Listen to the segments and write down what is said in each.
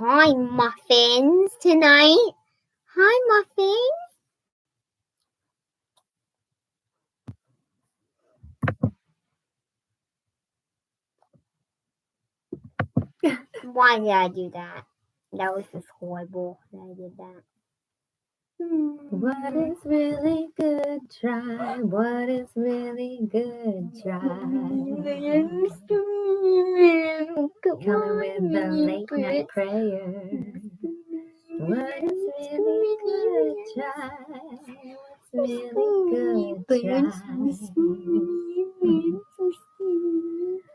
Hi, muffins tonight. Hi, muffins. Why did I do that? That was just horrible that I did that. What is really good? Try. What is really good? Try. Coming with the late night prayer. What is really good? Try. What's really good? Try.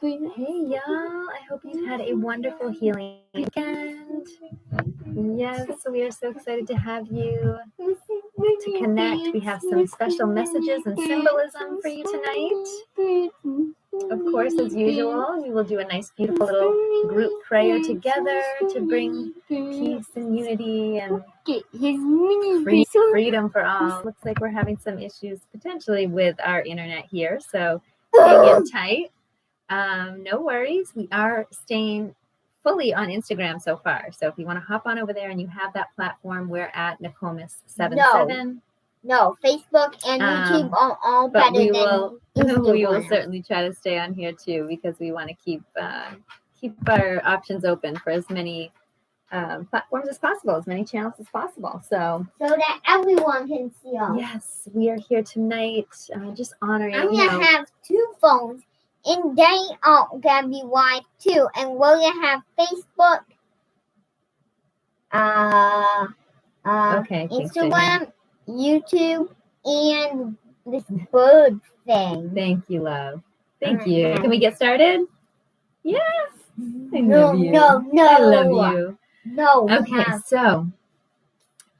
Hey y'all, I hope you've had a wonderful healing weekend. Yes, we are so excited to have you to connect. We have some special messages and symbolism for you tonight. Of course, as usual, we will do a nice, beautiful little group prayer together to bring peace and unity and freedom for all. Looks like we're having some issues potentially with our internet here, so hang in tight. No worries. We are staying fully on Instagram so far. So if you want to hop on over there and you have that platform, we're at Nokomis77. No, Facebook and YouTube are all better than Instagram. We will certainly try to stay on here too because we want to keep our options open for as many platforms as possible, as many channels as possible. So that everyone can see us. Yes, we are here tonight. Just honoring. I'm gonna have 2 phones. And they are gonna be live too, and we're gonna have Facebook, Instagram, YouTube, and this bird thing. Thank you, love. Thank you. Can we get started? Yes. I love you. No. I love you. No. Okay, so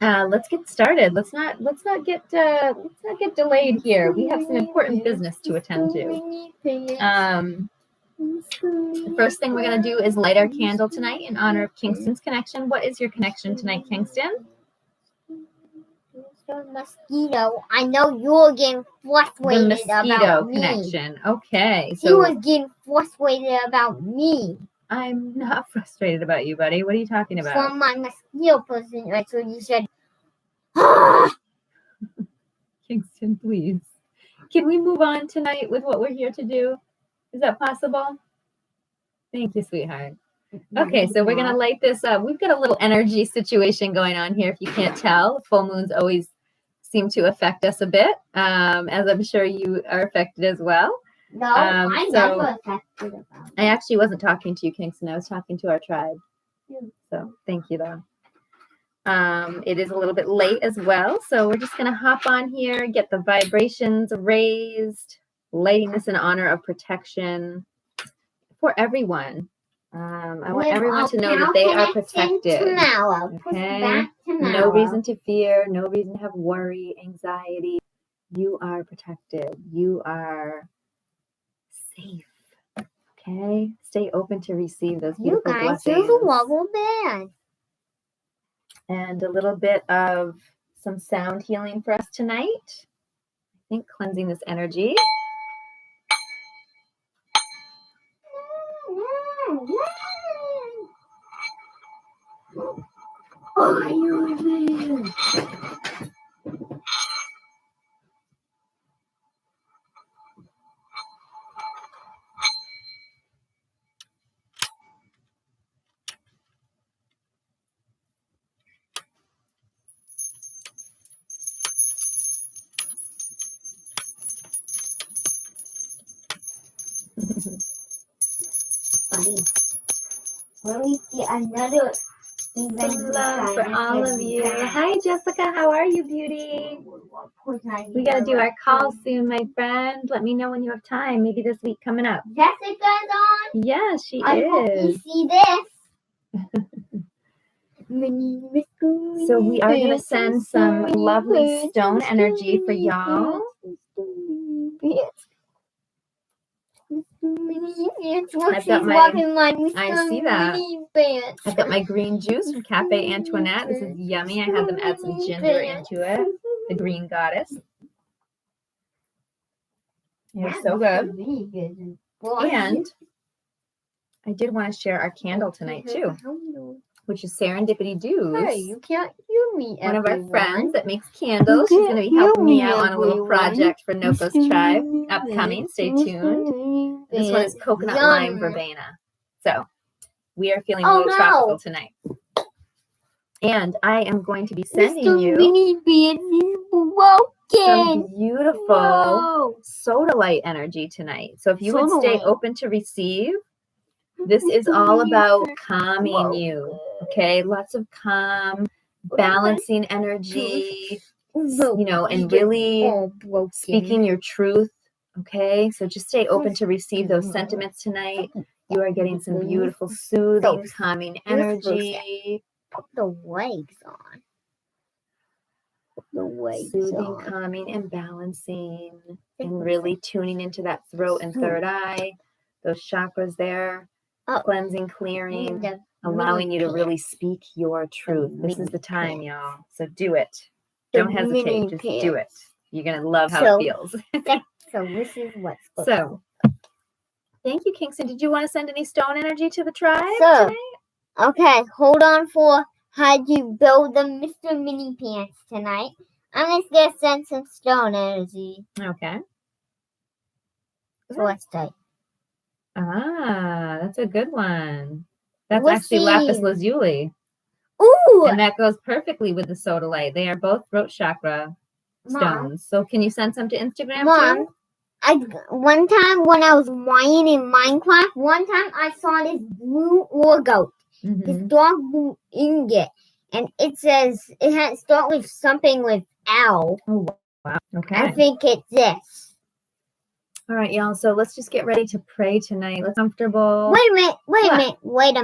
let's get started. Let's not get delayed here. We have some important business to attend to. The first thing we're going to do is light our candle tonight in honor of Kingston's connection. What is your connection tonight, Kingston? Mosquito. I know you're getting frustrated about me. The mosquito connection. Okay. She was getting frustrated about me. I'm not frustrated about you, buddy. What are you talking about? From my mosquito person, that's what you said. Kingston, please. Can we move on tonight with what we're here to do? Is that possible? Thank you, sweetheart. Okay, so we're going to light this up. We've got a little energy situation going on here, if you can't tell. Full moons always seem to affect us a bit, as I'm sure you are affected as well. No, I'm never affected about it. I actually wasn't talking to you, Kingston. I was talking to our tribe. So thank you, though. It is a little bit late as well, so we're just going to hop on here, get the vibrations raised, lighting this in honor of protection for everyone. I want everyone to know that they are protected. Okay? No reason to fear, no reason to have worry, anxiety. You are protected. You are safe. Okay? Stay open to receive those beautiful blessings. You guys, there's a rubber band. And a little bit of some sound healing for us tonight. I think cleansing this energy. Oh, you man. Let me see another Some love for all of you. Hi, Jessica. How are you, beauty? We got to do our call soon, my friend. Let me know when you have time. Maybe this week coming up. Jessica's on? Yes, she I is. hope you see this. So we are going to send some lovely stone energy for y'all. I've got I see that. I've got my green juice from Cafe Antoinette. This is yummy. I had them add some ginger into it. The green goddess. You're so good. And I did want to share our candle tonight too. which is Serendipity Do's. Hey, you can't hear me, One of our everyone. friends that makes candles. She's going to be helping me out on a little project for Noko's tribe. Upcoming. Stay tuned. This one is coconut lime verbena. So we are feeling a little tropical tonight. And I am going to be sending you some beautiful soda light energy tonight. So if you would stay open to receive, this is all about calming you. Okay, lots of calm, balancing energy, you know, and really speaking your truth. Okay, so just stay open to receive those sentiments tonight. You are getting some beautiful, soothing, calming energy. Put the legs on. Put the legs Soothing, on. calming, and balancing, and really tuning into that throat and third eye, those chakras there, cleansing, clearing, allowing you to really speak your truth. This is the time, y'all. So do it. Don't hesitate. Just do it. You're going to love how it feels. So this is what's so. Thank you, Kingston. Did you want to send any stone energy to the tribe tonight? Okay, hold on for how you build the Mr. Mini Pants tonight. I'm just going to send some stone energy. Okay. So let's start. Ah, that's a good one. That's actually lapis lazuli. Ooh! And that goes perfectly with the soda light. They are both throat chakra stones. So can you send some to Instagram too? One time when I was mining in Minecraft, I saw this blue goat. This dark blue ingot. And it says, it had start with something with L. Oh, wow. Okay. I think it's this. All right, y'all. So let's just get ready to pray tonight. Let's comfortable. Wait a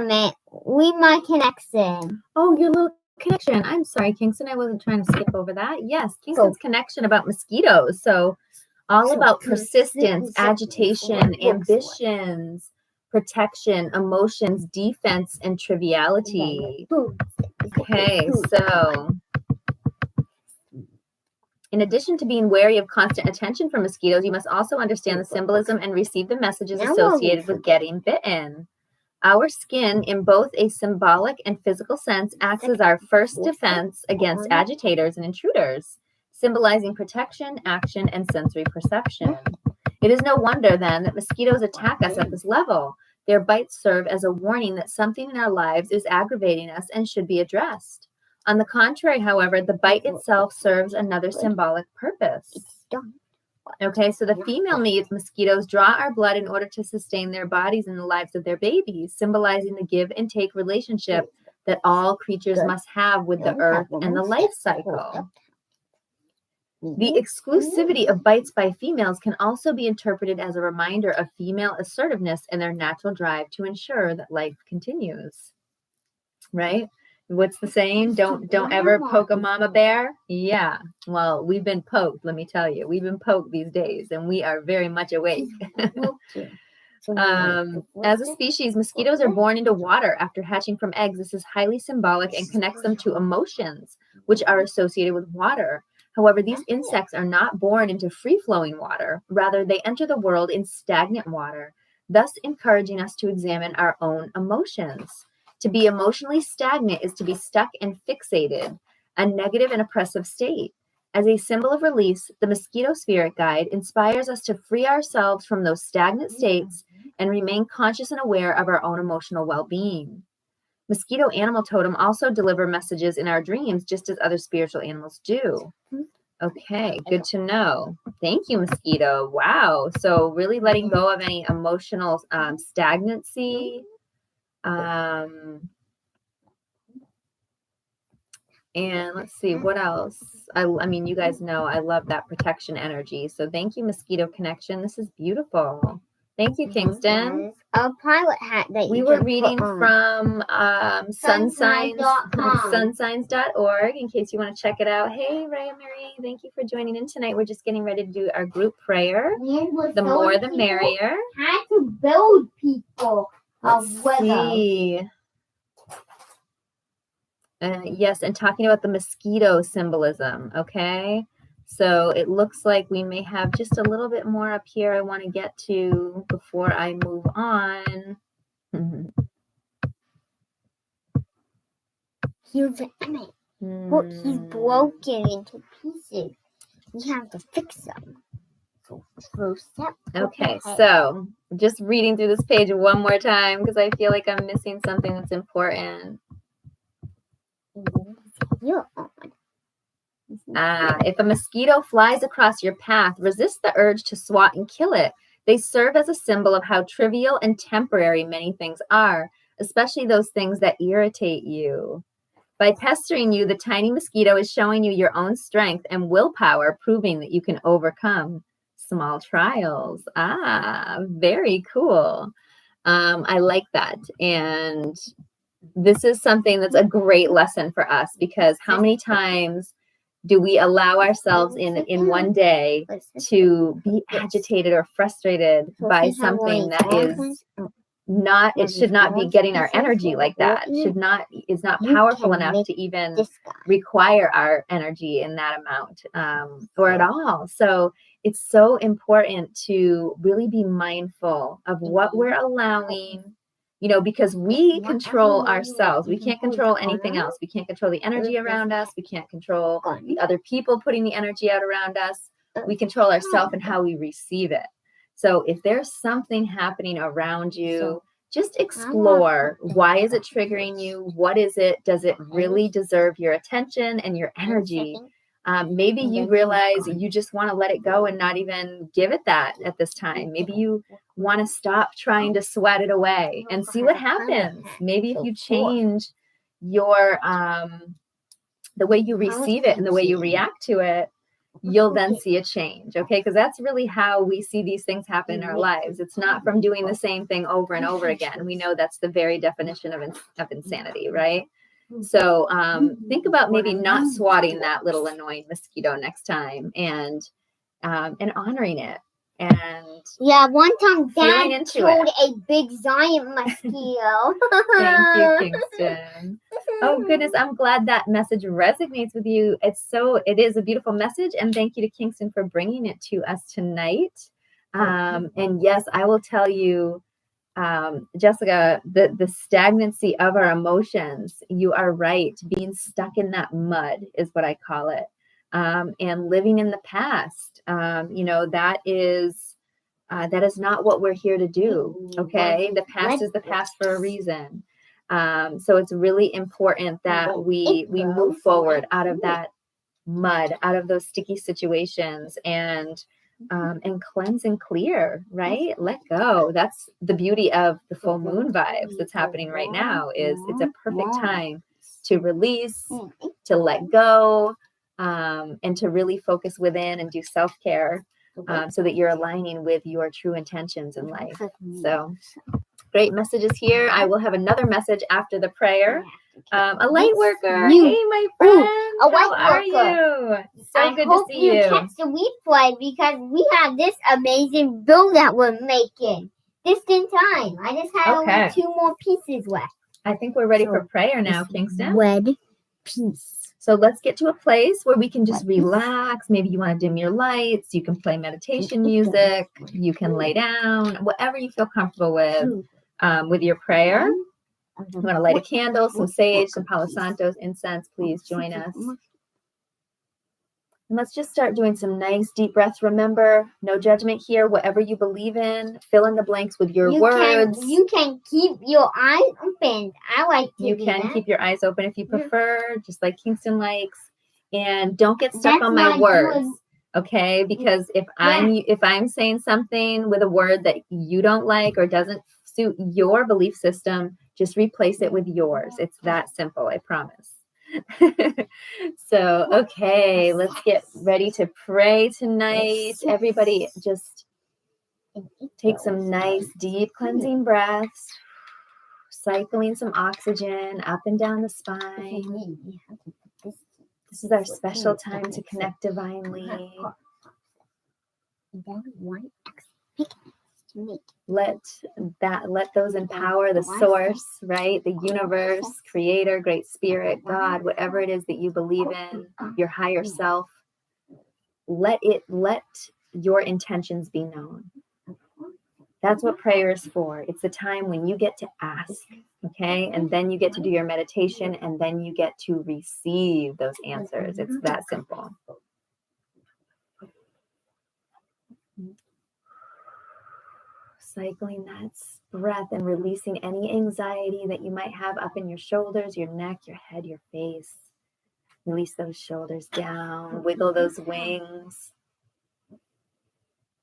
minute. Leave my connection. Oh, your little connection. I'm sorry, Kingston. I wasn't trying to skip over that. Yes, Kingston's connection about mosquitoes. So all about persistence, agitation, ambitions, protection, emotions, defense, and triviality. Okay, so in addition to being wary of constant attention from mosquitoes, you must also understand the symbolism and receive the messages associated with getting bitten. Our skin, in both a symbolic and physical sense, acts as our first defense against agitators and intruders, symbolizing protection, action, and sensory perception. It is no wonder, then, that mosquitoes attack us at this level. Their bites serve as a warning that something in our lives is aggravating us and should be addressed. On the contrary, however, the bite itself serves another symbolic purpose. Okay, so the female mosquitoes draw our blood in order to sustain their bodies and the lives of their babies, symbolizing the give and take relationship that all creatures must have with the earth and the life cycle. The exclusivity of bites by females can also be interpreted as a reminder of female assertiveness and their natural drive to ensure that life continues. Right? What's the saying? Don't ever poke a mama bear. Yeah. Well, we've been poked, let me tell you. We've been poked these days, and we are very much awake. As a species, mosquitoes are born into water after hatching from eggs. This is highly symbolic and connects them to emotions, which are associated with water. However, these insects are not born into free-flowing water. Rather, they enter the world in stagnant water, thus encouraging us to examine our own emotions. To be emotionally stagnant is to be stuck and fixated, a negative and oppressive state. As a symbol of release, the mosquito spirit guide inspires us to free ourselves from those stagnant states and remain conscious and aware of our own emotional well-being. Mosquito animal totem also deliver messages in our dreams, just as other spiritual animals do. Okay, good to know. Thank you, mosquito. Wow. So really letting go of any emotional stagnancy. And let's see, what else? I mean, you guys know I love that protection energy. So thank you, Mosquito Connection. This is beautiful. Thank you, Kingston. A pilot hat that we were reading from sunsigns.org in case you want to check it out. Hey, Ray and Marie, thank you for joining in tonight. We're just getting ready to do our group prayer. The more, the merrier. How to build people of weather. Yes, and talking about the mosquito symbolism, okay? So it looks like we may have just a little bit more up here I want to get to before I move on. He's he's broken into pieces. We have to fix them. So first step. Okay, so just reading through this page one more time because I feel like I'm missing something that's important. If a mosquito flies across your path, resist the urge to swat and kill it. They serve as a symbol of how trivial and temporary many things are, especially those things that irritate you. By pestering you, the tiny mosquito is showing you your own strength and willpower, proving that you can overcome small trials. Very cool. I like that. And this is something that's a great lesson for us, because how many times do we allow ourselves in one day to be agitated or frustrated by something that is not, it should not be getting our energy like that. Is not powerful enough to even require our energy in that amount, or at all. So it's so important to really be mindful of what we're allowing, you know, because we control ourselves. We can't control anything else. We can't control the energy around us. We can't control the other people putting the energy out around us. We control ourselves and how we receive it. So if there's something happening around you, just explore, why is it triggering you? What is it? Does it really deserve your attention and your energy? Maybe you realize you just want to let it go and not even give it that at this time. Maybe you want to stop trying to sweat it away and see what happens. Maybe if you change your the way you receive it and the way you react to it, you'll then see a change. Okay, because that's really how we see these things happen in our lives. It's not from doing the same thing over and over again. We know that's the very definition of insanity, right? So think about maybe not swatting that little annoying mosquito next time, and honoring it. And one time Dad killed a big giant mosquito. Thank you, Kingston. Oh goodness, I'm glad that message resonates with you. It is a beautiful message, and thank you to Kingston for bringing it to us tonight. And yes, I will tell you, Jessica, the stagnancy of our emotions, you are right. Being stuck in that mud is what I call it. And living in the past, that is not what we're here to do. Okay. The past is the past for a reason. So it's really important that we move forward out of that mud, out of those sticky situations, and cleanse and clear, right? Let go. That's the beauty of the full moon vibes that's happening right now. Is it's a perfect time to release, to let go, and to really focus within and do self-care, so that you're aligning with your true intentions in life. So great messages here. I will have another message after the prayer. A light worker. Hey, my friend. How are you? So good to see you. I hope you catch the replay, because we have this amazing bill that we're making just in time. I just had only 2 more pieces left. I think we're ready for prayer now, Kingston. Red piece. So let's get to a place where we can just relax. Maybe you want to dim your lights. You can play meditation music. You can lay down, whatever you feel comfortable with your prayer. You want to light a candle, some sage, some Palo Santos incense, please join us. And let's just start doing some nice deep breaths. Remember, no judgment here. Whatever you believe in, fill in the blanks with your words. You can keep your eyes open. I like to You can keep your eyes open if you prefer, just like Kingston likes. And don't get stuck on my words, okay? Because if I'm saying something with a word that you don't like or doesn't suit your belief system, just replace it with yours. It's that simple, I promise. So, okay, let's get ready to pray tonight. Everybody just take some nice deep cleansing breaths, cycling some oxygen up and down the spine. This is our special time to connect divinely. Let those empower the source, right? The universe, creator, great spirit, God, whatever it is that you believe in, your higher self. Let your intentions be known. That's what prayer is for. It's the time when you get to ask, okay? And then you get to do your meditation, and then you get to receive those answers. It's that simple. Cycling that breath and releasing any anxiety that you might have up in your shoulders, your neck, your head, your face. Release those shoulders down, wiggle those wings.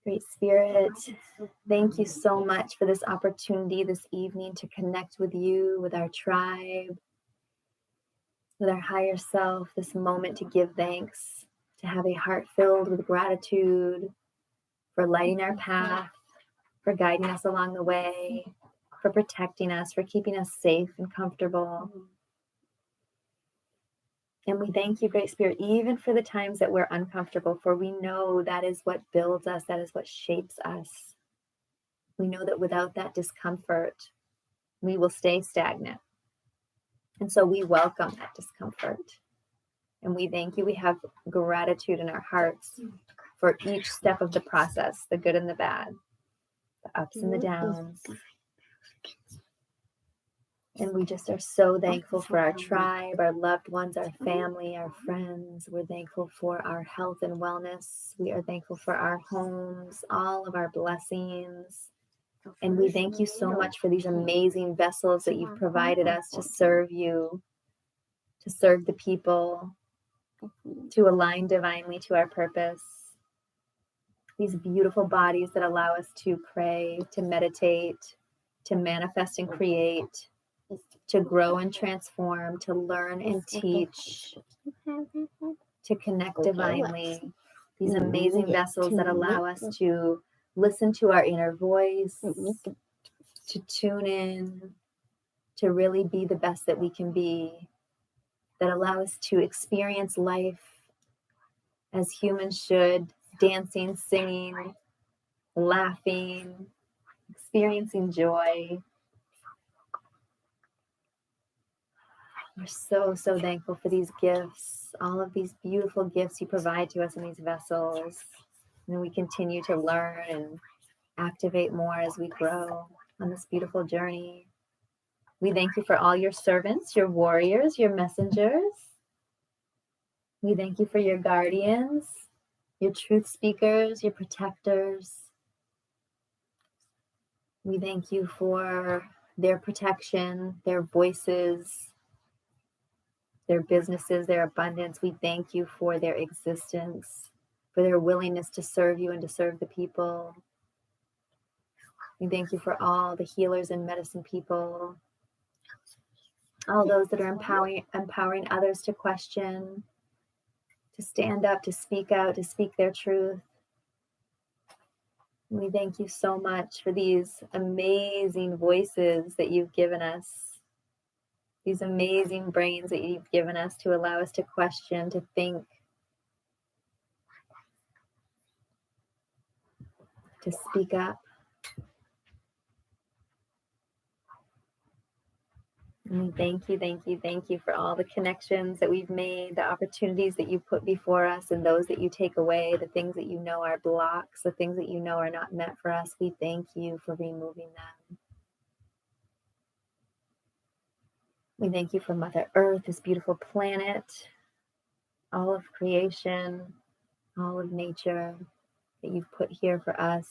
Great Spirit, thank you so much for this opportunity this evening to connect with you, with our tribe, with our higher self, this moment to give thanks, to have a heart filled with gratitude for lighting our path, for guiding us along the way, for protecting us, for keeping us safe and comfortable. And we thank you, Great Spirit, even for the times that we're uncomfortable, for we know that is what builds us, that is what shapes us. We know that without that discomfort, we will stay stagnant. And so we welcome that discomfort. And we thank you. We have gratitude in our hearts for each step of the process, the good and the bad, the ups and the downs. And we just are so thankful for our tribe, our loved ones, our family, our friends. We're thankful for our health and wellness. We are thankful for our homes, all of our blessings. And we thank you so much for these amazing vessels that you've provided us to serve you, to serve the people, to align divinely to our purpose. These beautiful bodies that allow us to pray, to meditate, to manifest and create, to grow and transform, to learn and teach, to connect divinely. These amazing vessels that allow us to listen to our inner voice, to tune in, to really be the best that we can be, that allow us to experience life as humans should, dancing, singing, laughing, experiencing joy. We're so, so thankful for these gifts, all of these beautiful gifts you provide to us in these vessels. And we continue to learn and activate more as we grow on this beautiful journey. We thank you for all your servants, your warriors, your messengers. We thank you for your guardians, your truth speakers, your protectors. We thank you for their protection, their voices, their businesses, their abundance. We thank you for their existence, for their willingness to serve you and to serve the people. We thank you for all the healers and medicine people, all those that are empowering others to question, to stand up, to speak out, to speak their truth. We thank you so much for these amazing voices that you've given us, these amazing brains that you've given us to allow us to question, to think, to speak up. And we thank you for all the connections that we've made, the opportunities that you put before us, and those that you take away, the things that you know are blocks, the things that you know are not meant for us. We thank you for removing them. We thank you for Mother Earth, this beautiful planet, all of creation, all of nature that you've put here for us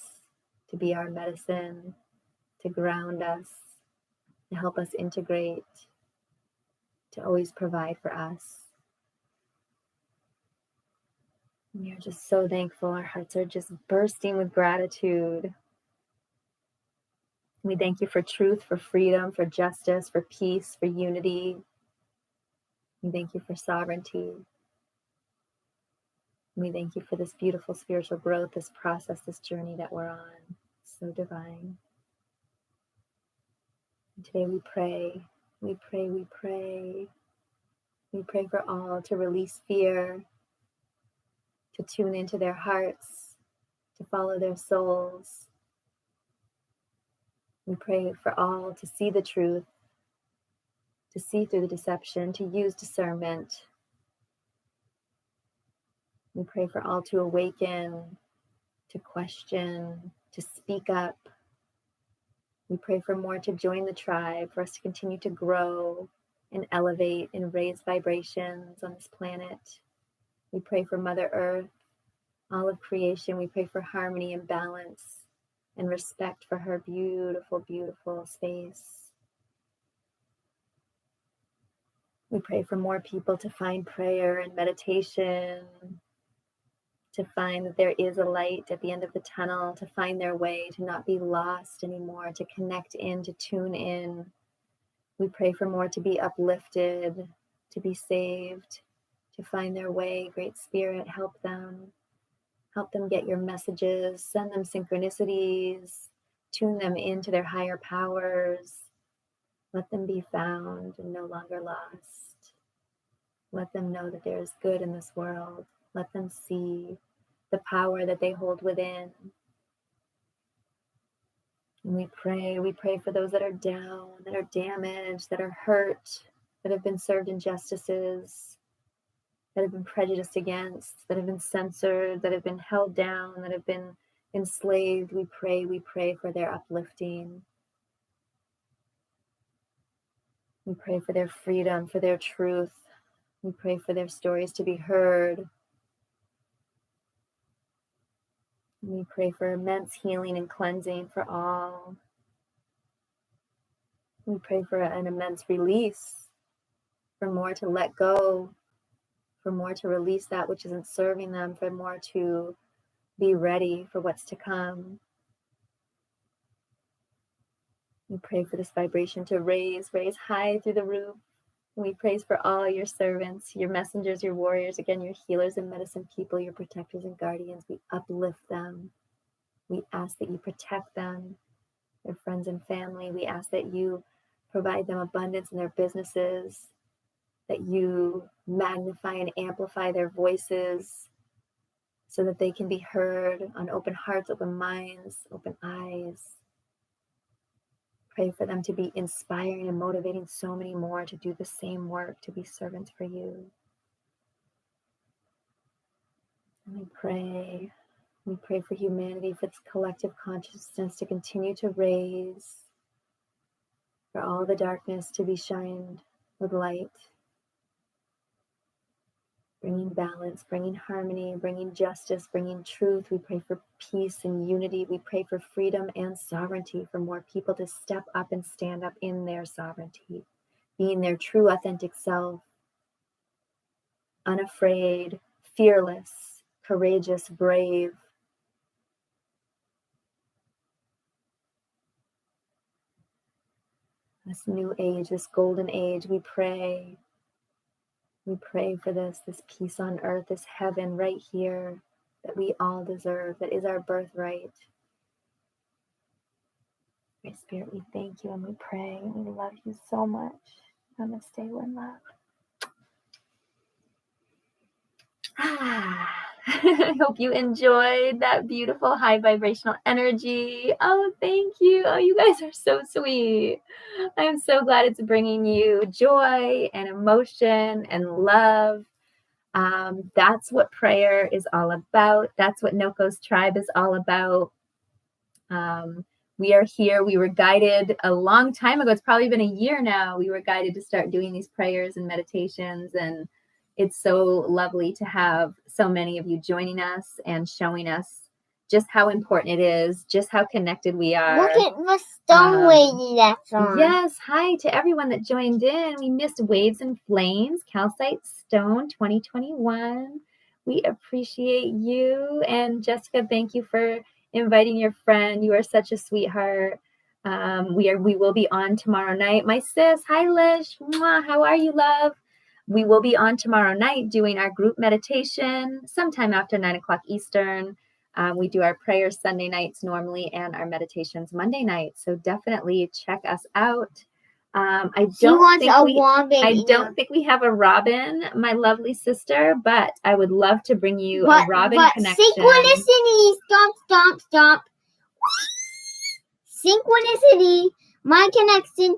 to be our medicine, to ground us, to help us integrate, to always provide for us. We are just so thankful. Our hearts are just bursting with gratitude. We thank you for truth, for freedom, for justice, for peace, for unity. We thank you for sovereignty. We thank you for this beautiful spiritual growth, this process, this journey that we're on. It's so divine. And today we pray, we pray, we pray. We pray for all to release fear, to tune into their hearts, to follow their souls. We pray for all to see the truth, to see through the deception, to use discernment. We pray for all to awaken, to question, to speak up, We pray for more to join the tribe, for us to continue to grow and elevate and raise vibrations on this planet. We pray for Mother Earth, all of creation. We pray for harmony and balance and respect for her beautiful, beautiful space. We pray for more people to find prayer and meditation, to find that there is a light at the end of the tunnel, to find their way, to not be lost anymore, to connect in, to tune in. We pray for more to be uplifted, to be saved, to find their way. Great Spirit, help them. Help them get your messages, send them synchronicities, tune them into their higher powers. Let them be found and no longer lost. Let them know that there is good in this world. Let them see the power that they hold within. And we pray for those that are down, that are damaged, that are hurt, that have been served injustices, that have been prejudiced against, that have been censored, that have been held down, that have been enslaved. We pray for their uplifting. We pray for their freedom, for their truth. We pray for their stories to be heard. We pray for immense healing and cleansing for all. We pray for an immense release, for more to let go, for more to release that which isn't serving them, for more to be ready for what's to come. We pray for this vibration to raise high through the roof. We praise for all your servants, your messengers, your warriors, again, your healers and medicine people, your protectors and guardians. We uplift them. We ask that you protect them, their friends and family. We ask that you provide them abundance in their businesses, that you magnify and amplify their voices so that they can be heard on open hearts, open minds, open eyes. Pray for them to be inspiring and motivating so many more to do the same work, to be servants for you. And we pray for humanity, for its collective consciousness to continue to raise, for all the darkness to be shined with light, bringing balance, bringing harmony, bringing justice, bringing truth. We pray for peace and unity. We pray for freedom and sovereignty, for more people to step up and stand up in their sovereignty, being their true, authentic self, unafraid, fearless, courageous, brave. This new age, this golden age, we pray for this peace on earth, this heaven right here that we all deserve, that is our birthright. Great Spirit, we thank you and we pray and we love you so much. Namaste, one love. I hope you enjoyed that beautiful high vibrational energy. Oh, thank you. Oh, you guys are so sweet. I'm so glad it's bringing you joy and emotion and love. That's what prayer is all about. That's what Noko's tribe is all about. We are here. We were guided a long time ago. It's probably been a year now. We were guided to start doing these prayers and meditations, and it's so lovely to have so many of you joining us and showing us just how important it is, just how connected we are. Look at the stone lady that's on. Yes, hi to everyone that joined in. We missed Waves and Flames, Calcite Stone 2021. We appreciate you. And Jessica, thank you for inviting your friend. You are such a sweetheart. We will be on tomorrow night. My sis, hi Lish. Mwah, how are you, love? We will be on tomorrow night doing our group meditation sometime after 9 o'clock Eastern. We do our prayers Sunday nights normally and our meditations Monday nights. So definitely check us out. I don't think we have a Robin, my lovely sister, but I would love to bring you a Robin connection. Synchronicity, stop. Synchronicity, my connection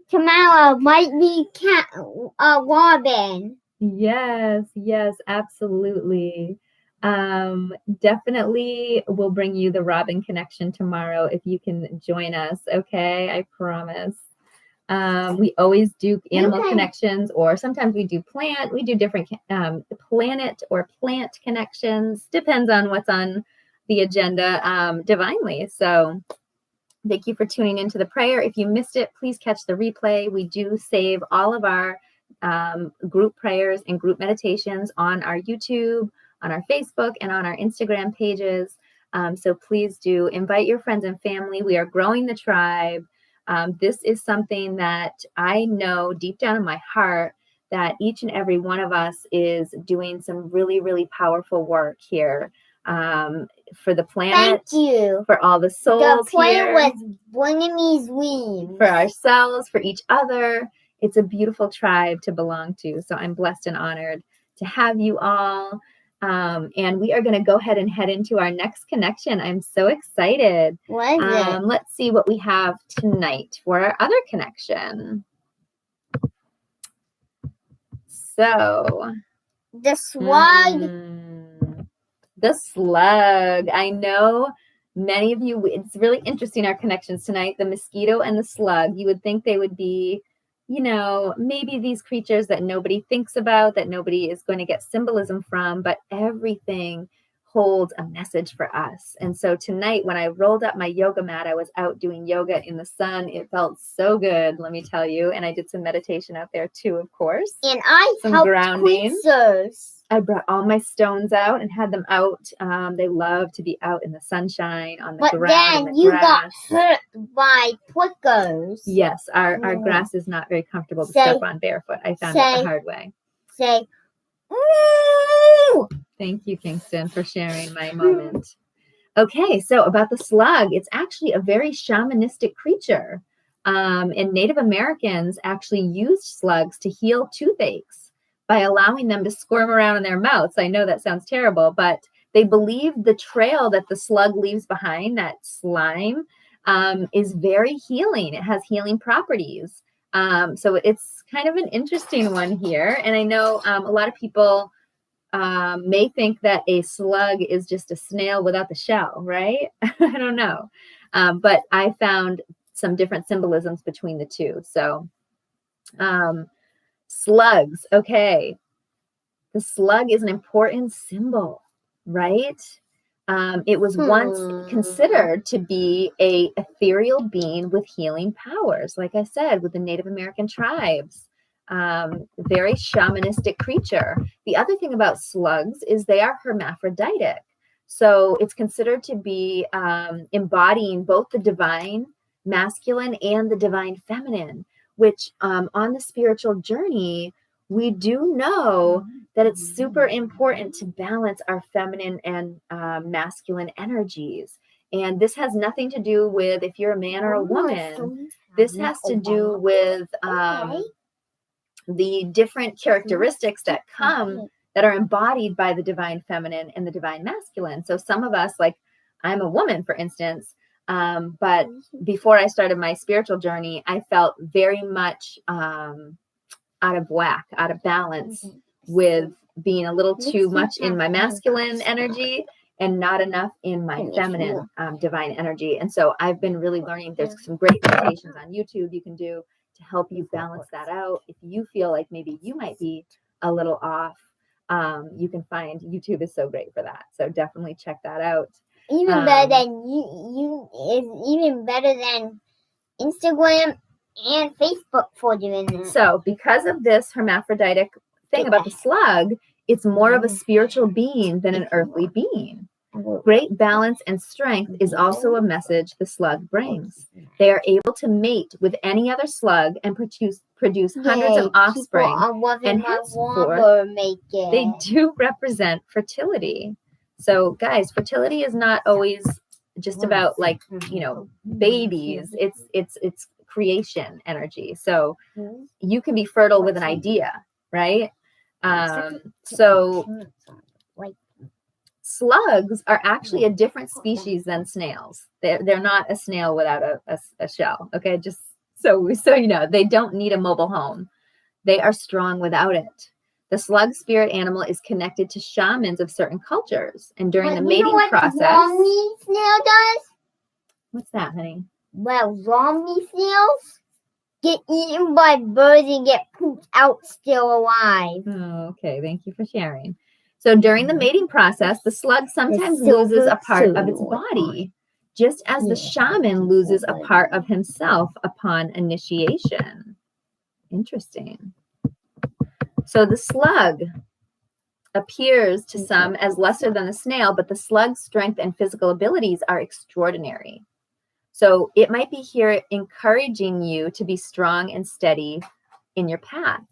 tomorrow might be Robin. Yes, absolutely. Definitely will bring you the Robin connection tomorrow if you can join us. Okay, I promise. We always do animal connections, or sometimes we do plant. We do different planet or plant connections. Depends on what's on the agenda divinely. So thank you for tuning into the prayer. If you missed it, please catch the replay. We do save all of our group prayers and group meditations on our YouTube, on our Facebook, and on our Instagram pages. So please do invite your friends and family. We are growing the tribe. This is something that I know deep down in my heart that each and every one of us is doing some really, really powerful work here. For the planet. Thank you. For all the souls the here. Was bringing these wings. For ourselves, for each other. It's a beautiful tribe to belong to. So I'm blessed and honored to have you all. And we are going to go ahead and head into our next connection. I'm so excited. What is it? Let's see what we have tonight for our other connection. So. The slug. The slug. I know many of you, it's really interesting, our connections tonight. The mosquito and the slug. You would think they would be, you know, maybe these creatures that nobody thinks about, that nobody is going to get symbolism from, but everything holds a message for us. And so tonight, when I rolled up my yoga mat, I was out doing yoga in the sun. It felt so good, let me tell you. And I did some meditation out there too, of course. And I some helped grounding. Creatures. I brought all my stones out and had them out. They love to be out in the sunshine, on the ground. But then you got hurt by prickers. Yes, our grass is not very comfortable to step on barefoot. I found it the hard way. Say, ooh! Thank you, Kingston, for sharing my moment. Okay, so about the slug, it's actually a very shamanistic creature. And Native Americans actually used slugs to heal toothaches by allowing them to squirm around in their mouths. I know that sounds terrible, but they believe the trail that the slug leaves behind, that slime, is very healing. It has healing properties. So it's kind of an interesting one here. And I know a lot of people may think that a slug is just a snail without the shell, right? I don't know. But I found some different symbolisms between the two. So slugs, okay. The slug is an important symbol, right? It was once considered to be a ethereal being with healing powers, like I said, with the Native American tribes. Very shamanistic creature. The other thing about slugs is they are hermaphroditic. So it's considered to be embodying both the divine masculine and the divine feminine, which on the spiritual journey, we do know that it's super important to balance our feminine and masculine energies. And this has nothing to do with if you're a man or a woman. This has to do with the different characteristics that come that are embodied by the divine feminine and the divine masculine. So some of us, like I'm a woman, for instance, but before I started my spiritual journey, I felt very much out of whack, out of balance with being a little too much in my masculine energy and not enough in my feminine divine energy. And so I've been really learning. There's some great meditations on YouTube you can do to help you balance that out. If you feel like maybe you might be a little off, you can find YouTube is so great for that. So definitely check that out. Even better than you is even better than Instagram and Facebook for doing that. So because of this hermaphroditic thing about the slug, it's more of a spiritual being than an earthly being. Great balance and strength is also a message the slug brings. They are able to mate with any other slug and produce hundreds of offspring. And henceforth, they do represent fertility. So guys, fertility is not always just about like, you know, babies. It's creation energy. So you can be fertile with an idea, right? So slugs are actually a different species than snails. They're not a snail without a shell. Okay, just so you know, they don't need a mobile home. They are strong without it. The slug spirit animal is connected to shamans of certain cultures. And during the You know mating what process. zombie snail does? What's that, honey? Well, zombie snails get eaten by birds and get pooped out still alive. Oh, okay. Thank you for sharing. So during the mating process, the slug sometimes The silver loses a part of its silver body, just as the shaman loses a part of himself upon initiation. Interesting. So the slug appears to some as lesser than the snail, but the slug's strength and physical abilities are extraordinary. So it might be here encouraging you to be strong and steady in your path.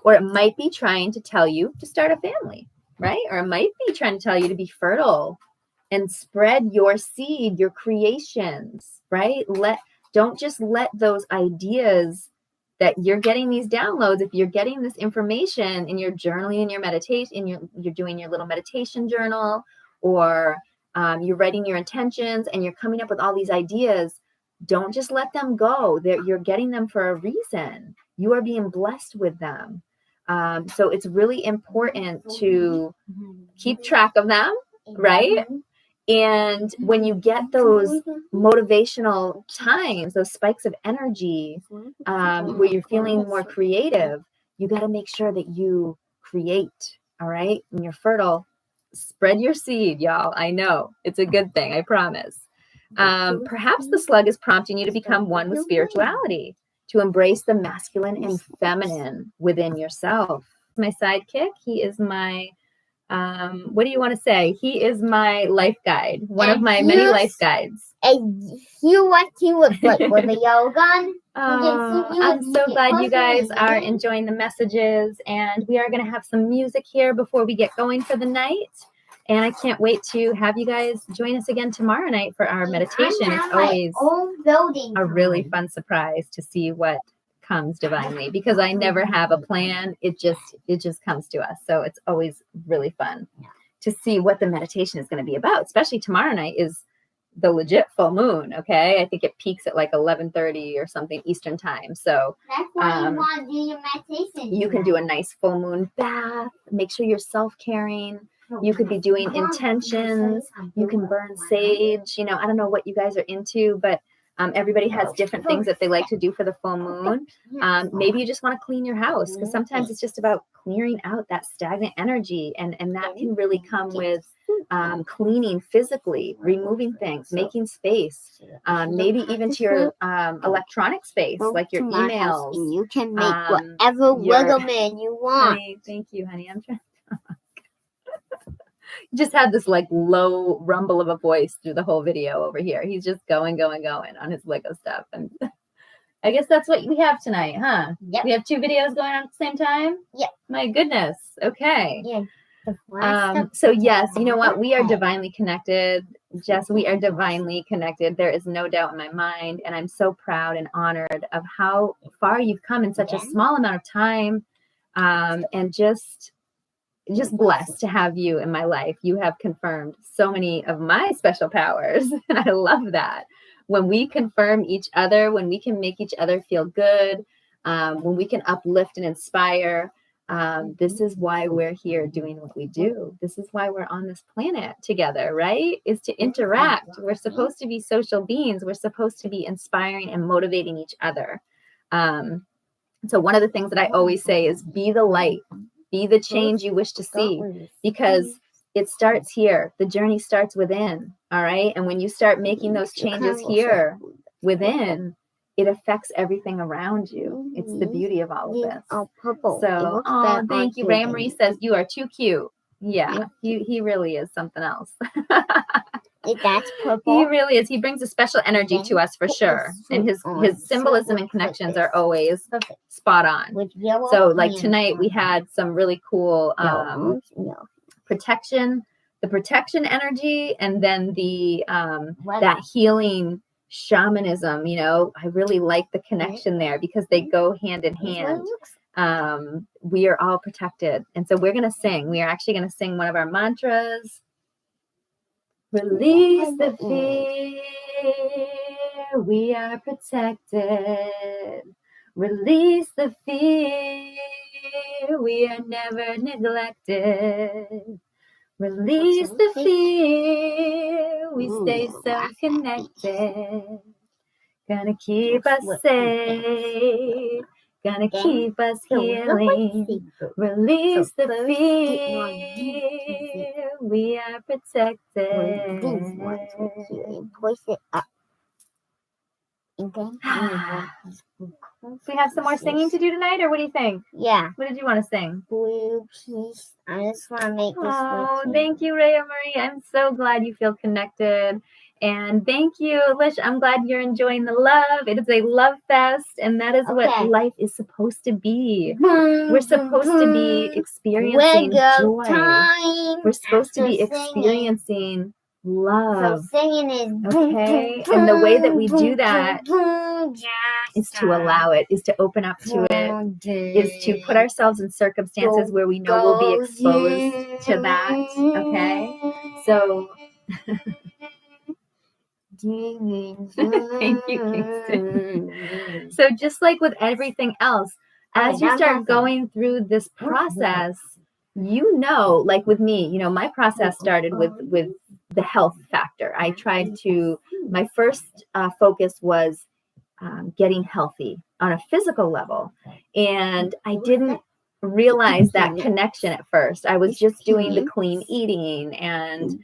Or it might be trying to tell you to start a family, right? Or it might be trying to tell you to be fertile and spread your seed, your creations, right? Don't just let those ideas that you're getting these downloads, if you're getting this information in your journaling, in your meditation, you're doing your little meditation journal, or you're writing your intentions and you're coming up with all these ideas, don't just let them go. You're getting them for a reason. You are being blessed with them. So it's really important to keep track of them, right? And when you get those motivational times, those spikes of energy, where you're feeling more creative, you got to make sure that you create, all right? When you're fertile, spread your seed, y'all. I know it's a good thing. I promise. Perhaps the slug is prompting you to become one with spirituality, to embrace the masculine and feminine within yourself. My sidekick, he is my what do you want to say? He is my life guide, one of my many life guides. And you what he looks like with a yellow gun. I'm so glad you guys are enjoying the messages, and we are going to have some music here before we get going for the night. And I can't wait to have you guys join us again tomorrow night for our meditation. It's always a really fun surprise to see what comes divinely, because I never have a plan. It just comes to us. So it's always really fun to see what the meditation is going to be about. Especially tomorrow night is the legit full moon. Okay, I think it peaks at like 11:30 or something Eastern time. So that's why you want to do your meditation. You can do a nice full moon bath. Make sure you're self-caring. You could be doing intentions. You can burn sage. I don't know what you guys are into, but everybody has different things that they like to do for the full moon. Maybe you just want to clean your house, because sometimes it's just about clearing out that stagnant energy. And that can really come with cleaning physically, removing things, making space, maybe even to your electronic space, like your emails. And you can make whatever Legoman you want. Honey, thank you, honey. I'm trying. Just had this like low rumble of a voice through the whole video over here. He's just going on his Lego stuff. And I guess that's what we have tonight, huh? Yep. We have 2 videos going on at the same time? Yep. My goodness. Okay. Yeah. So yes, you know what? We are divinely connected. Jess, we are divinely connected. There is no doubt in my mind. And I'm so proud and honored of how far you've come in such a small amount of time. And just blessed to have you in my life. You have confirmed so many of my special powers, and I love that. When we confirm each other, when we can make each other feel good, when we can uplift and inspire, this is why we're here doing what we do. This is why we're on this planet together, right? Is to interact. We're supposed to be social beings. We're supposed to be inspiring and motivating each other. So one of the things that I always say is be the light. Be the change you wish to see, because it starts here. The journey starts within. All right. And when you start making those changes here within, it affects everything around you. It's the beauty of all of this. So, thank you. Ray Marie says you are too cute. Yeah, he really is something else. That's purple. He really is. He brings a special energy to us for sure. And his symbolism and connections are always spot on. So like tonight we had some really cool protection, the protection energy, and then the that healing shamanism. I really like the connection there, because they go hand in hand. We are all protected. And so we're going to sing. We are actually going to sing one of our mantras. Release the fear, we are protected. Release the fear, we are never neglected. Release the fear, we stay so connected. Gonna keep us safe, gonna keep us healing. Release the fear, we are protected. Push it up. We have some more singing to do tonight, or what do you think? Yeah. What did you want to sing? Blue piece. I just want to make this. Oh, thank you, Rhea Marie. I'm so glad you feel connected. And thank you, Alicia. I'm glad you're enjoying the love. It is a love fest, and that is what life is supposed to be. We're supposed to be experiencing joy. We're supposed to be experiencing love. So singing is okay, and the way that we do that is to allow it, is to open up to it, is to put ourselves in circumstances where we know we'll be exposed to that. Okay, so thank you, Kingston. So just like with everything else, as you start going through this process, you know, like with me, you know, my process started with the health factor. I tried to, my first focus was getting healthy on a physical level. And I didn't realize that connection at first. I was just doing the clean eating and,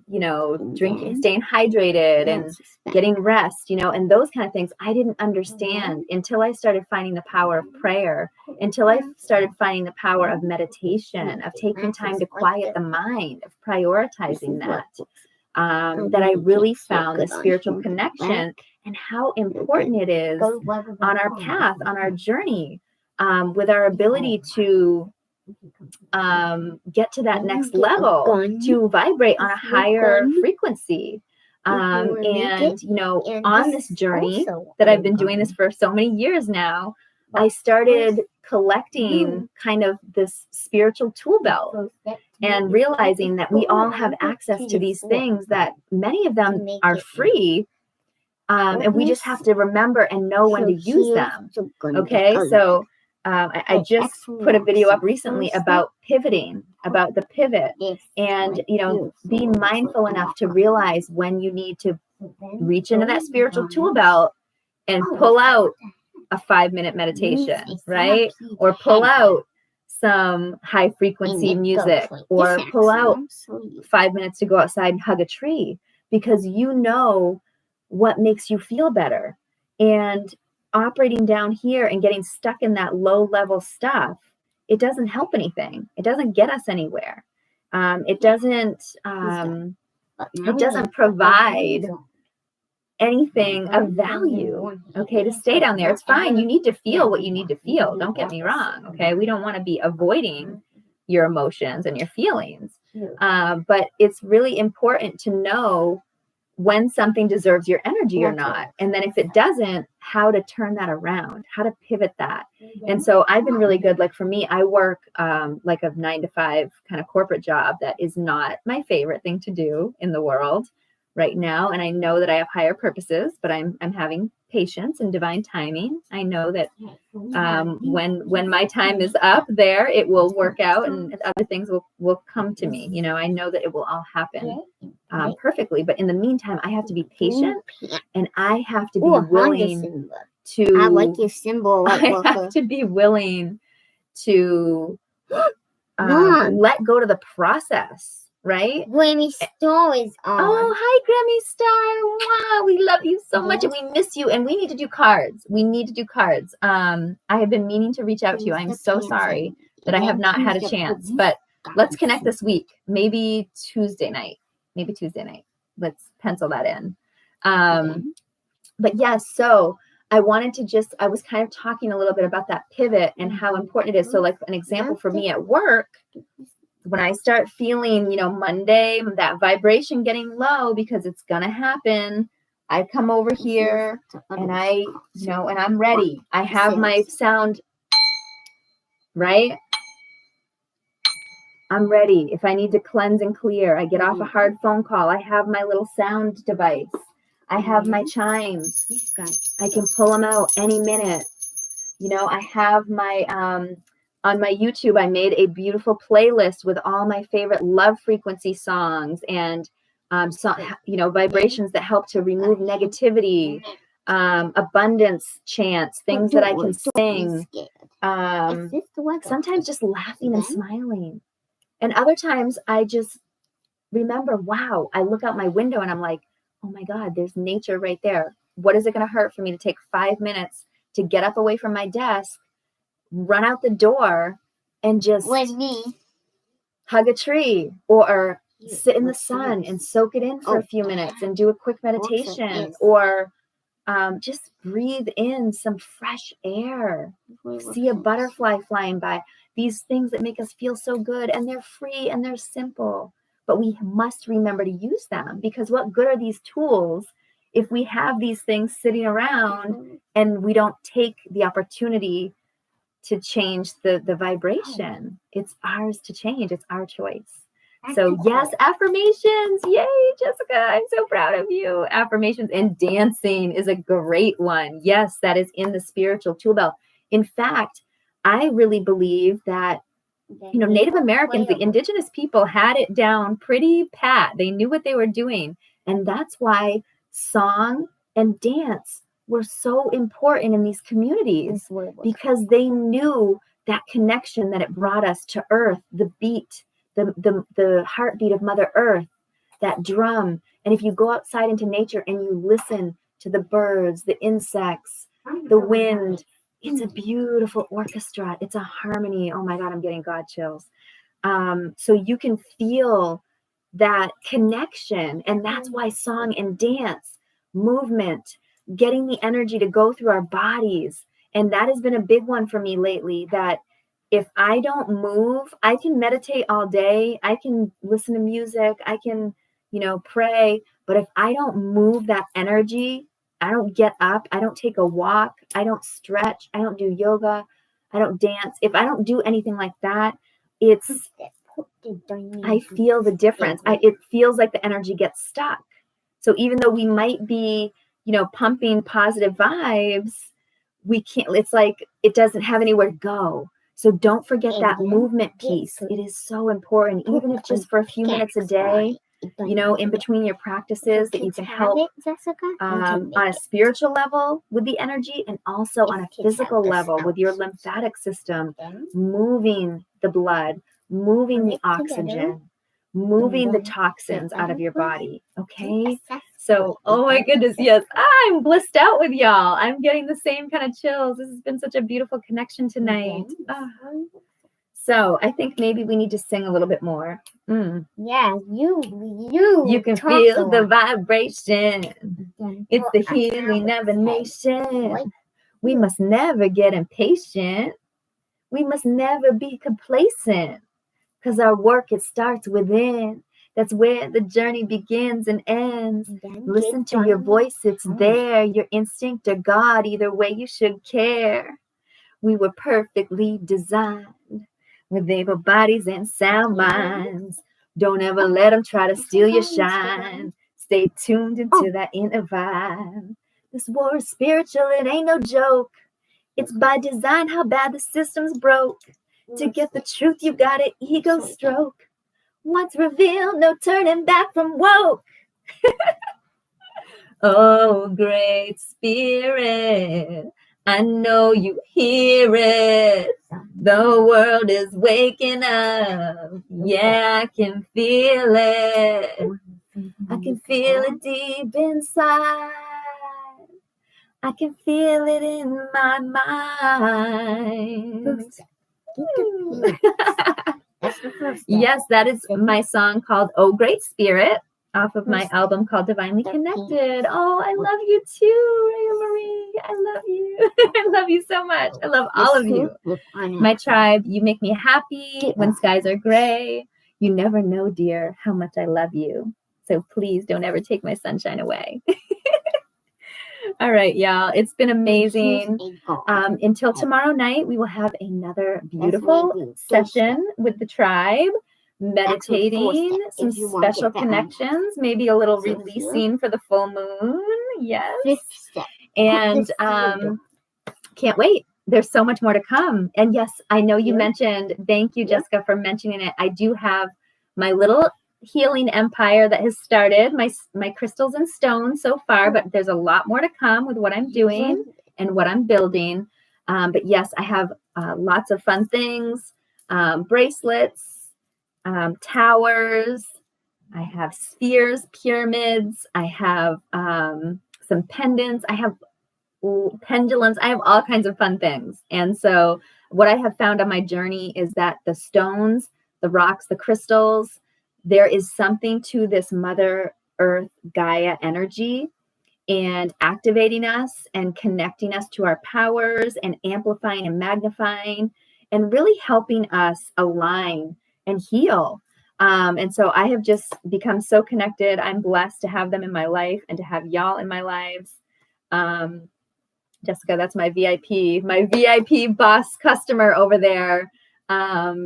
you know, drinking, staying hydrated and getting rest, you know, and those kind of things I didn't understand until I started finding the power of prayer, until I started finding the power of meditation, of taking time to quiet the mind, of prioritizing that. That I really found the spiritual connection and how important it is on our path, on our journey, with our ability to get to that next level, to vibrate on a higher frequency. And, you know, on this journey that I've been doing this for so many years now, I started collecting kind of this spiritual tool belt and realizing that we all have access to these things, that many of them are free. And we just have to remember and know when to use them. Okay, so I just put a video up recently about pivoting, about the pivot, and, you know, being mindful enough to realize when you need to reach into that spiritual tool belt and pull out a 5-minute meditation, right? Or pull out some high frequency music, or pull out 5 minutes to go outside and hug a tree, because you know what makes you feel better. And operating down here and getting stuck in that low level stuff, it doesn't help anything. It doesn't get us anywhere. It doesn't provide anything of value. Okay, to stay down there, it's fine. You need to feel what you need to feel. Don't get me wrong. Okay, we don't want to be avoiding your emotions and your feelings, but it's really important to know when something deserves your energy or not. And then if it doesn't, how to turn that around, how to pivot that. And so I've been really good. Like for me, I work like a 9-to-5 kind of corporate job that is not my favorite thing to do in the world right now. And I know that I have higher purposes, but I'm having patience and divine timing. I know that when my time is up there, it will work out and other things will come to me. You know, I know that it will all happen perfectly. But in the meantime, I have to be patient, and I have to be willing to. I like your symbol. I have to be willing to let go to the process. Right? Grammy Star is on. Oh, hi, Grammy Star. Wow, we love you so much and we miss you. And we need to do cards. I have been meaning to reach out to you. I'm so sorry that I have not had a chance. But let's connect this week. Maybe Tuesday night. Let's pencil that in. But yes, so I was kind of talking a little bit about that pivot and how important it is. So like an example for me at work, when I start feeling, you know, Monday, that vibration getting low, because it's going to happen, I come over here and and I'm ready. I have my sound, right? I'm ready. If I need to cleanse and clear, I get off a hard phone call. I have my little sound device. I have my chimes. I can pull them out any minute. You know, I have my on my YouTube, I made a beautiful playlist with all my favorite love frequency songs and vibrations that help to remove negativity, abundance chants, things that I can sing. Sometimes just laughing and smiling. And other times I just remember, wow, I look out my window and I'm like, oh my God, there's nature right there. What is it going to hurt for me to take 5 minutes to get up away from my desk, run out the door, and just hug a tree or sit in the sun and soak it in for a few minutes and do a quick meditation or just breathe in some fresh air, see a butterfly flying by. These things that make us feel so good, and they're free and they're simple, but we must remember to use them, because what good are these tools if we have these things sitting around and we don't take the opportunity to change the vibration? It's ours to change. It's our choice. So yes, affirmations. Yay, Jessica. I'm so proud of you. Affirmations and dancing is a great one. Yes, that is in the spiritual tool belt. In fact, I really believe that, Native Americans, the indigenous people, had it down pretty pat. They knew what they were doing. And that's why song and dance were so important in these communities, because they knew that connection that it brought us to earth, the beat, the heartbeat of Mother Earth, that drum. And if you go outside into nature and you listen to the birds, the insects, the wind, it's a beautiful orchestra. It's a harmony. Oh my God, I'm getting God chills. So you can feel that connection. And that's why song and dance, movement, getting the energy to go through our bodies. And that has been a big one for me lately, that if I don't move, I can meditate all day. I can listen to music. I can, pray. But if I don't move that energy, I don't get up, I don't take a walk, I don't stretch, I don't do yoga, I don't dance. If I don't do anything like that, I feel the difference. It feels like the energy gets stuck. So even though we might be, pumping positive vibes, we can't, it's like it doesn't have anywhere to go. So don't forget that movement piece. It is so important, even if just for a few minutes a day, in between your practices, that you can help on a spiritual level with the energy, and also on a physical level with your lymphatic system, moving the blood, moving the oxygen, moving the toxins out of your body. Okay. So, oh my goodness, yes, I'm blissed out with y'all. I'm getting the same kind of chills. This has been such a beautiful connection tonight. So I think maybe we need to sing a little bit more. Yeah, you can feel the vibration. It's the healing of a nation. We must never get impatient. We must never be complacent, because our work, it starts within. That's where the journey begins and ends. Listen to your voice, it's there. Your instinct or God, either way you should care. We were perfectly designed with able bodies and sound minds. Don't ever let them try to steal your shine. Stay tuned into that inner vibe. This war is spiritual, it ain't no joke. It's by design how bad the system's broke. To get the truth, you got an ego stroke. Once revealed, no turning back from woke. Oh, great spirit, I know you hear it. The world is waking up. Yeah, I can feel it. I can feel it deep inside. I can feel it in my mind. That's the first step. Yes, that is my song called Oh Great Spirit, off of my album called Divinely Connected. Oh, I love you too, Raya Marie. I love you. I love you so much. I love all of you. My tribe, you make me happy when skies are gray. You never know, dear, how much I love you. So please don't ever take my sunshine away. All right, y'all. It's been amazing. Until tomorrow night, we will have another beautiful session with the tribe, meditating, some special connections, maybe a little releasing for the full moon. Yes. And can't wait. there's so much more to come. And yes, I know you mentioned, thank you, Yeah. Jessica, for mentioning it. I do have my little healing empire that has started, my crystals and stones so far, but there's a lot more to come with what I'm doing and what I'm building. But yes, I have lots of fun things, bracelets, towers. I have spheres, pyramids. I have some pendants. I have pendulums. I have all kinds of fun things. And so what I have found on my journey is that the stones, the rocks, the crystals, there is something to this Mother Earth Gaia energy and activating us and connecting us to our powers and amplifying and magnifying and really helping us align and heal. And so I have just become so connected. I'm blessed to have them in my life and to have y'all in my lives. Jessica, that's my VIP boss customer over there.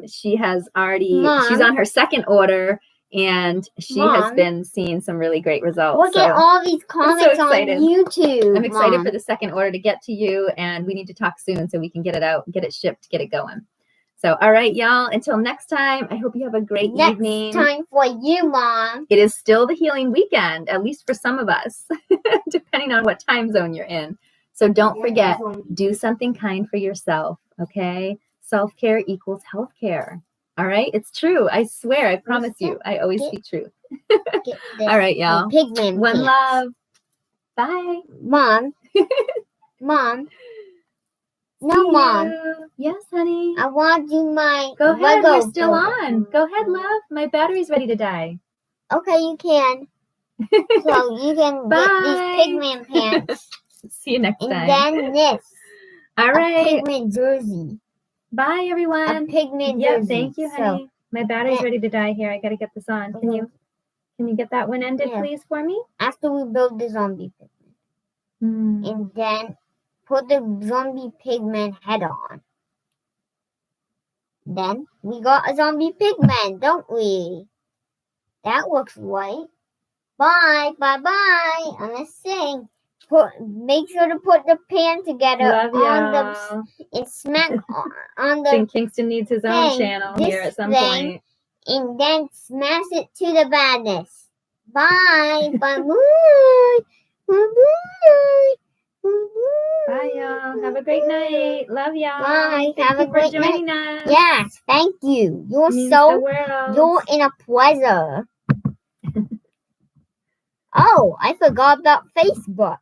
She has already, she's on her second order, and she has been seeing some really great results. Look at all these comments on YouTube. I'm excited for the second order to get to you, and we need to talk soon so we can get it out, get it shipped, get it going. So, all right, y'all, until next time, I hope you have a great evening. Next time for you, Mom. It is still the healing weekend, at least for some of us, depending on what time zone you're in. So don't forget, do something kind for yourself, okay? Self-care equals healthcare. All right? It's true. I swear. I promise you. I always speak truth. All right, y'all. One love. Bye. Mom. Mom. No, Mom. Yes, honey. I want to do my Go ahead. Lego We're still on. Go ahead, love. My battery's ready to die. Okay, you can. So you can get these pigman pants. See you next time. And then this. All right. A pigman jersey. Bye, everyone. A pigman jersey. Yeah, thank you, honey. My battery's ready to die here. I got to get this on. Can you get that one ended, please, for me? After we build the zombie pigman. And then put the zombie pigman head on. Then we got a zombie pigman, don't we? That looks right. Bye, bye, bye. I'm gonna sing. Make sure to put the pan together and smack on the. I think Kingston needs his own channel here at some point. And then smash it to the badness. Bye, bye, bye, bye, bye. Bye, y'all. Have a great night. Love y'all. Bye. Have a great night. Joining us. Yes, thank you. You're in a pleasure. Oh, I forgot about Facebook.